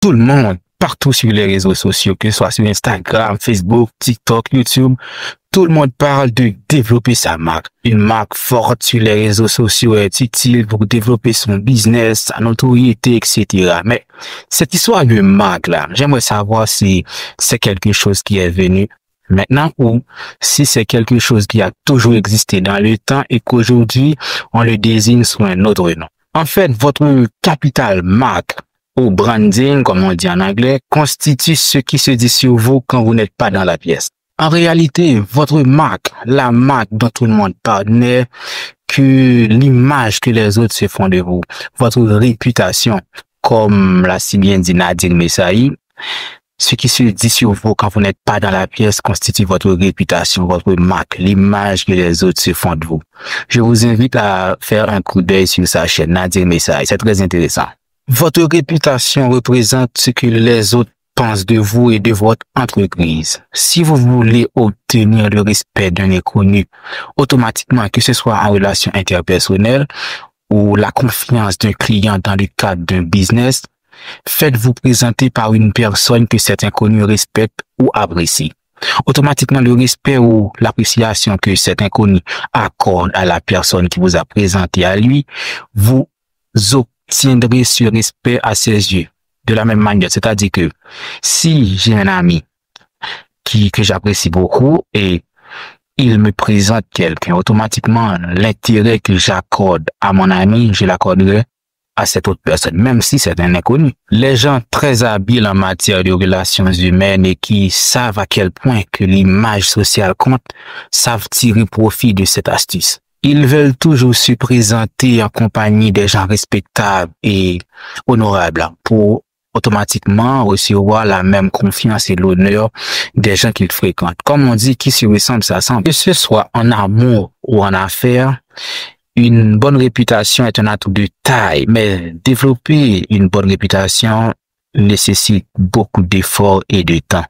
tout le monde, partout sur les réseaux sociaux, que ce soit sur Instagram, Facebook, TikTok, YouTube, tout le monde parle de développer sa marque. Une marque forte sur les réseaux sociaux est utile pour développer son business, sa notoriété, etc. Mais cette histoire de marque-là, j'aimerais savoir si c'est quelque chose qui est venu maintenant ou si c'est quelque chose qui a toujours existé dans le temps et qu'aujourd'hui, on le désigne sous un autre nom. En fait, votre capital marque ou branding, comme on dit en anglais, constitue ce qui se dit sur vous quand vous n'êtes pas dans la pièce. En réalité, votre marque, la marque dont tout le monde parle, n'est que l'image que les autres se font de vous. Votre réputation, comme l'a si bien dit Nadine Messaï, ce qui se dit sur vous quand vous n'êtes pas dans la pièce constitue votre réputation, votre marque, l'image que les autres se font de vous. Je vous invite à faire un coup d'œil sur sa chaîne Nadine Messaï, c'est très intéressant. Votre réputation représente ce que les autres pensent de vous et de votre entreprise. Si vous voulez obtenir le respect d'un inconnu, automatiquement, que ce soit en relation interpersonnelle ou la confiance d'un client dans le cadre d'un business, faites-vous présenter par une personne que cet inconnu respecte ou apprécie. Automatiquement, le respect ou l'appréciation que cet inconnu accorde à la personne qui vous a présenté à lui, vous obtiendrez ce respect à ses yeux. De la même manière, c'est-à-dire que si j'ai un ami que j'apprécie beaucoup et il me présente quelqu'un, automatiquement, l'intérêt que j'accorde à mon ami, je l'accorderai à cette autre personne, même si c'est un inconnu. Les gens très habiles en matière de relations humaines et qui savent à quel point que l'image sociale compte, savent tirer profit de cette astuce. Ils veulent toujours se présenter en compagnie des gens respectables et honorables pour automatiquement recevoir la même confiance et l'honneur des gens qu'ils fréquentent. Comme on dit, qui se ressemble, s'assemble. Que ce soit en amour ou en affaires, une bonne réputation est un atout de taille, mais développer une bonne réputation nécessite beaucoup d'efforts et de temps.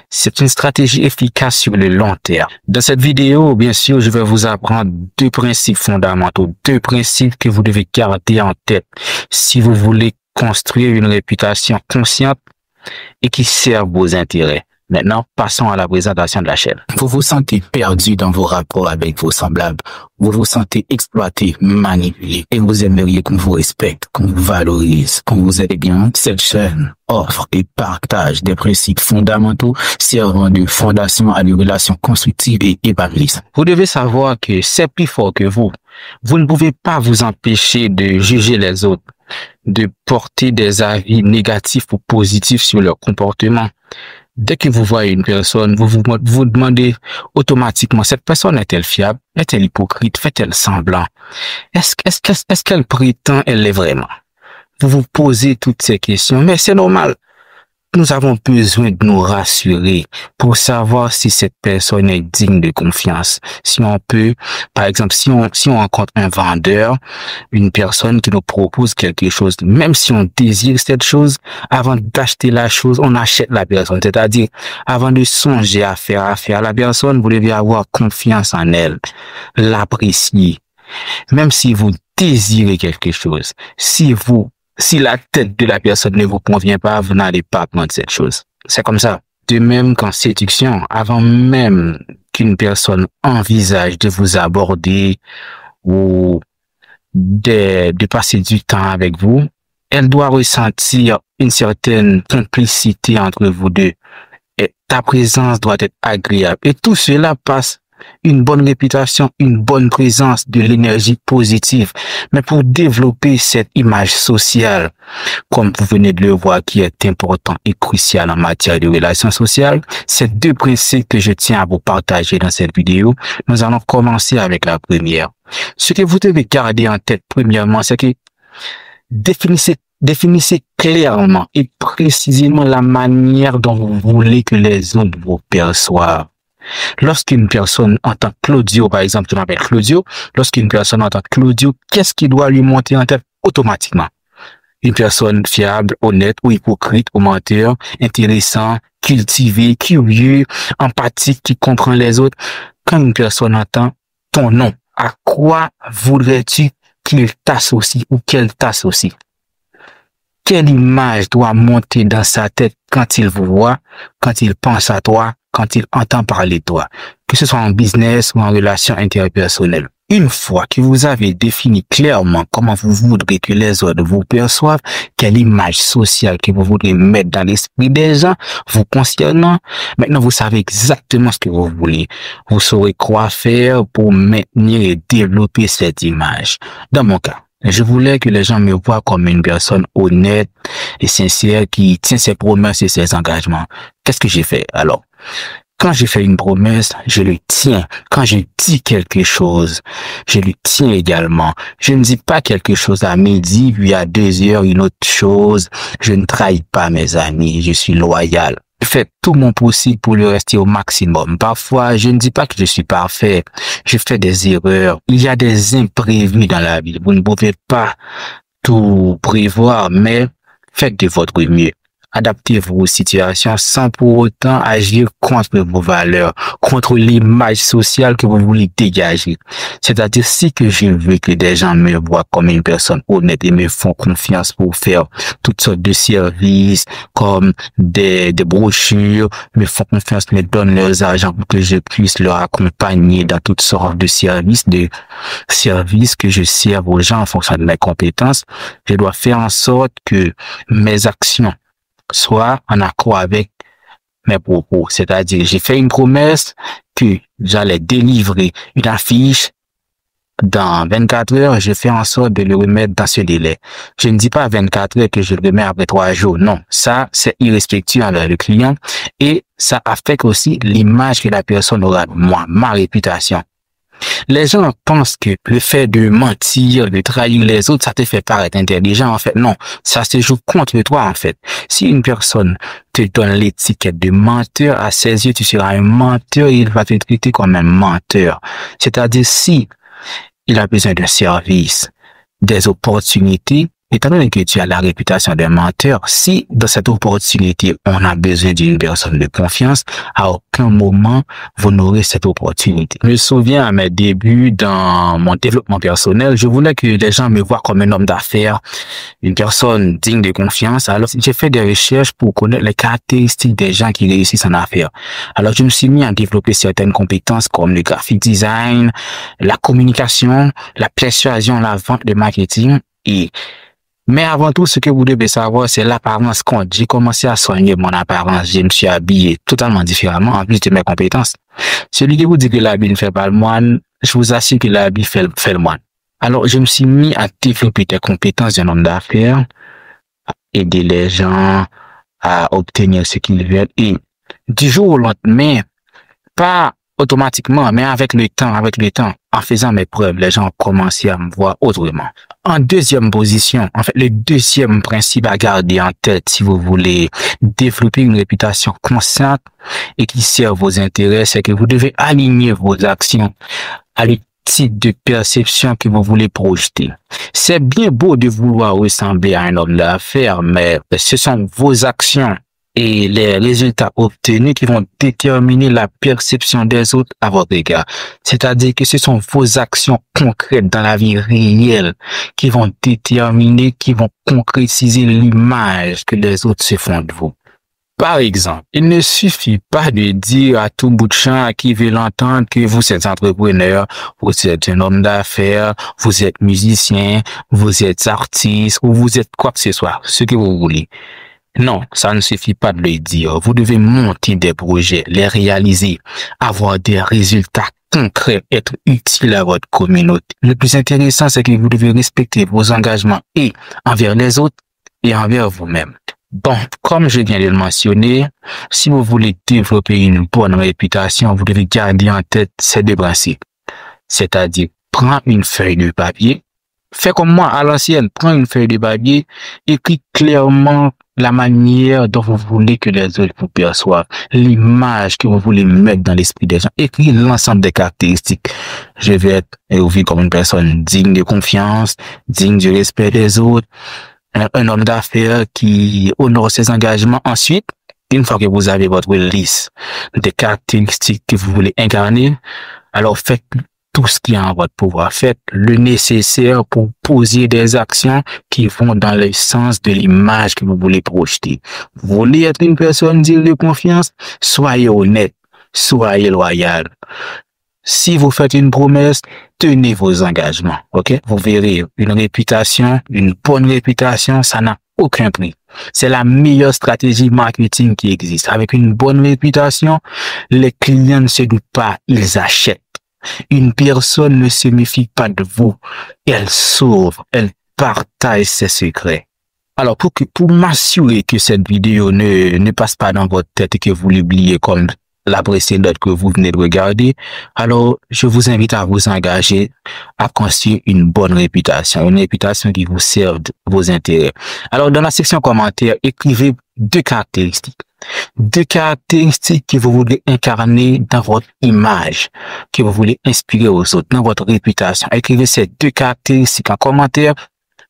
C'est une stratégie efficace sur le long terme. Dans cette vidéo, bien sûr, je vais vous apprendre deux principes fondamentaux, deux principes que vous devez garder en tête si vous voulez construire une réputation consciente et qui serve vos intérêts. Maintenant, passons à la présentation de la chaîne. Vous vous sentez perdu dans vos rapports avec vos semblables. Vous vous sentez exploité, manipulé et vous aimeriez qu'on vous respecte, qu'on vous valorise, qu'on vous aide bien. Cette chaîne offre et partage des principes fondamentaux servant de fondation à des relations constructives et épanouissantes. Vous devez savoir que c'est plus fort que vous. Vous ne pouvez pas vous empêcher de juger les autres, de porter des avis négatifs ou positifs sur leur comportement. Dès que vous voyez une personne, vous demandez automatiquement, cette personne est-elle fiable? Est-elle hypocrite? Fait-elle semblant? Est-ce qu'elle prétend, elle l'est vraiment? Vous vous posez toutes ces questions, mais c'est normal. Nous avons besoin de nous rassurer pour savoir si cette personne est digne de confiance. Si on peut, par exemple, si on rencontre un vendeur, une personne qui nous propose quelque chose, même si on désire cette chose, avant d'acheter la chose, on achète la personne. C'est-à-dire, avant de songer à faire affaire à la personne, vous devez avoir confiance en elle, l'apprécier. Même si vous désirez quelque chose, si la tête de la personne ne vous convient pas, vous n'allez pas prendre cette chose. C'est comme ça. De même qu'en séduction, avant même qu'une personne envisage de vous aborder ou de passer du temps avec vous, elle doit ressentir une certaine complicité entre vous deux. Et ta présence doit être agréable. Et tout cela passe une bonne réputation, une bonne présence, de l'énergie positive. Mais pour développer cette image sociale, comme vous venez de le voir, qui est important et crucial en matière de relations sociales, c'est deux principes que je tiens à vous partager dans cette vidéo. Nous allons commencer avec la première. Ce que vous devez garder en tête premièrement, c'est que définissez clairement et précisément la manière dont vous voulez que les autres vous perçoivent. Lorsqu'une personne entend Claudio, par exemple, je m'appelle Claudio, lorsqu'une personne entend Claudio, qu'est-ce qui doit lui monter en tête automatiquement? Une personne fiable, honnête ou hypocrite ou menteur, intéressant, cultivé, curieux, empathique, qui comprend les autres. Quand une personne entend ton nom, à quoi voudrais-tu qu'il t'associe ou qu'elle t'associe? Quelle image doit monter dans sa tête quand il vous voit, quand il pense à toi, quand il entend parler de toi, que ce soit en business ou en relation interpersonnelle? Une fois que vous avez défini clairement comment vous voudrez que les autres vous perçoivent, quelle image sociale que vous voudrez mettre dans l'esprit des gens vous concernant, maintenant vous savez exactement ce que vous voulez. Vous saurez quoi faire pour maintenir et développer cette image. Dans mon cas, je voulais que les gens me voient comme une personne honnête et sincère qui tient ses promesses et ses engagements. Qu'est-ce que j'ai fait alors? Quand j'ai fait une promesse, je le tiens. Quand je dis quelque chose, je le tiens également. Je ne dis pas quelque chose à midi, puis à 2 heures, une autre chose. Je ne trahis pas mes amis. Je suis loyal. Je fais tout mon possible pour le rester au maximum. Parfois, je ne dis pas que je suis parfait. Je fais des erreurs. Il y a des imprévus dans la vie. Vous ne pouvez pas tout prévoir, mais faites de votre mieux. Adaptez-vous aux situations sans pour autant agir contre vos valeurs, contre l'image sociale que vous voulez dégager. C'est-à-dire, si que je veux que des gens me voient comme une personne honnête et me font confiance pour faire toutes sortes de services, comme des brochures, me font confiance, me donnent leurs argent pour que je puisse leur accompagner dans toutes sortes de services que je serve aux gens en fonction de mes compétences, je dois faire en sorte que mes actions soit en accord avec mes propos. C'est-à-dire, j'ai fait une promesse que j'allais délivrer une affiche dans 24 heures, je fais en sorte de le remettre dans ce délai. Je ne dis pas 24 heures que je le remets après 3 jours. Non, ça, c'est irrespectueux envers le client et ça affecte aussi l'image que la personne aura de moi, ma réputation. Les gens pensent que le fait de mentir, de trahir les autres, ça te fait paraître intelligent. En fait, non. Ça se joue contre toi, en fait. Si une personne te donne l'étiquette de menteur, à ses yeux, tu seras un menteur et il va te traiter comme un menteur. C'est-à-dire, si il a besoin d'un service, des opportunités, étant donné que tu as la réputation d'un menteur, si dans cette opportunité, on a besoin d'une personne de confiance, à aucun moment, vous n'aurez cette opportunité. Je me souviens à mes débuts dans mon développement personnel, je voulais que les gens me voient comme un homme d'affaires, une personne digne de confiance. Alors, j'ai fait des recherches pour connaître les caractéristiques des gens qui réussissent en affaires. Alors, je me suis mis à développer certaines compétences comme le graphic design, la communication, la persuasion, la vente, le marketing mais avant tout, ce que vous devez savoir, c'est l'apparence compte. J'ai commencé à soigner mon apparence. Je me suis habillé totalement différemment, en plus de mes compétences. Celui qui vous dit que l'habit ne fait pas le moine, je vous assure que l'habit fait le moine. Alors, je me suis mis à développer des compétences d'un homme d'affaires, à aider les gens à obtenir ce qu'ils veulent. Et du jour au lendemain, pas automatiquement, mais avec le temps, en faisant mes preuves, les gens ont commencé à me voir autrement. En deuxième position, en fait, le deuxième principe à garder en tête si vous voulez développer une réputation consciente et qui sert vos intérêts, c'est que vous devez aligner vos actions à le type de perception que vous voulez projeter. C'est bien beau de vouloir ressembler à un homme d'affaires, mais ce sont vos actions et les résultats obtenus qui vont déterminer la perception des autres à votre égard. C'est-à-dire que ce sont vos actions concrètes dans la vie réelle qui vont déterminer, qui vont concrétiser l'image que les autres se font de vous. Par exemple, il ne suffit pas de dire à tout bout de champ à qui veut l'entendre que vous êtes entrepreneur, vous êtes un homme d'affaires, vous êtes musicien, vous êtes artiste ou vous êtes quoi que ce soit, ce que vous voulez. Non, ça ne suffit pas de le dire. Vous devez monter des projets, les réaliser, avoir des résultats concrets, être utile à votre communauté. Le plus intéressant, c'est que vous devez respecter vos engagements et envers les autres et envers vous-même. Bon, comme je viens de le mentionner, si vous voulez développer une bonne réputation, vous devez garder en tête ces deux principes. C'est-à-dire, prends une feuille de papier, fais comme moi à l'ancienne, prends une feuille de papier, écris clairement la manière dont vous voulez que les autres vous perçoivent, l'image que vous voulez mettre dans l'esprit des gens, écris l'ensemble des caractéristiques. Je vais être vu comme une personne digne de confiance, digne du respect des autres, un homme d'affaires qui honore ses engagements. Ensuite, une fois que vous avez votre liste des caractéristiques que vous voulez incarner, alors faites tout ce qui est en votre pouvoir. Faites le nécessaire pour poser des actions qui vont dans le sens de l'image que vous voulez projeter. Vous voulez être une personne digne de confiance? Soyez honnête, soyez loyal. Si vous faites une promesse, tenez vos engagements, ok? Vous verrez, une bonne réputation, ça n'a aucun prix. C'est la meilleure stratégie marketing qui existe. Avec une bonne réputation, les clients ne se doutent pas, ils achètent. Une personne ne se méfie pas de vous. Elle s'ouvre, elle partage ses secrets. Alors, pour m'assurer que cette vidéo ne passe pas dans votre tête et que vous l'oubliez comme la précédente que vous venez de regarder, alors je vous invite à vous engager à construire une bonne réputation, une réputation qui vous serve vos intérêts. Alors, dans la section commentaires, écrivez deux caractéristiques que vous voulez incarner dans votre image, que vous voulez inspirer aux autres, dans votre réputation. Écrivez ces deux caractéristiques en commentaire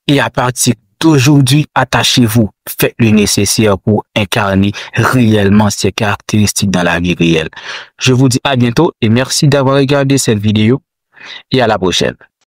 et à partir d'aujourd'hui, attachez-vous, faites le nécessaire pour incarner réellement ces caractéristiques dans la vie réelle. Je vous dis à bientôt et merci d'avoir regardé cette vidéo et à la prochaine.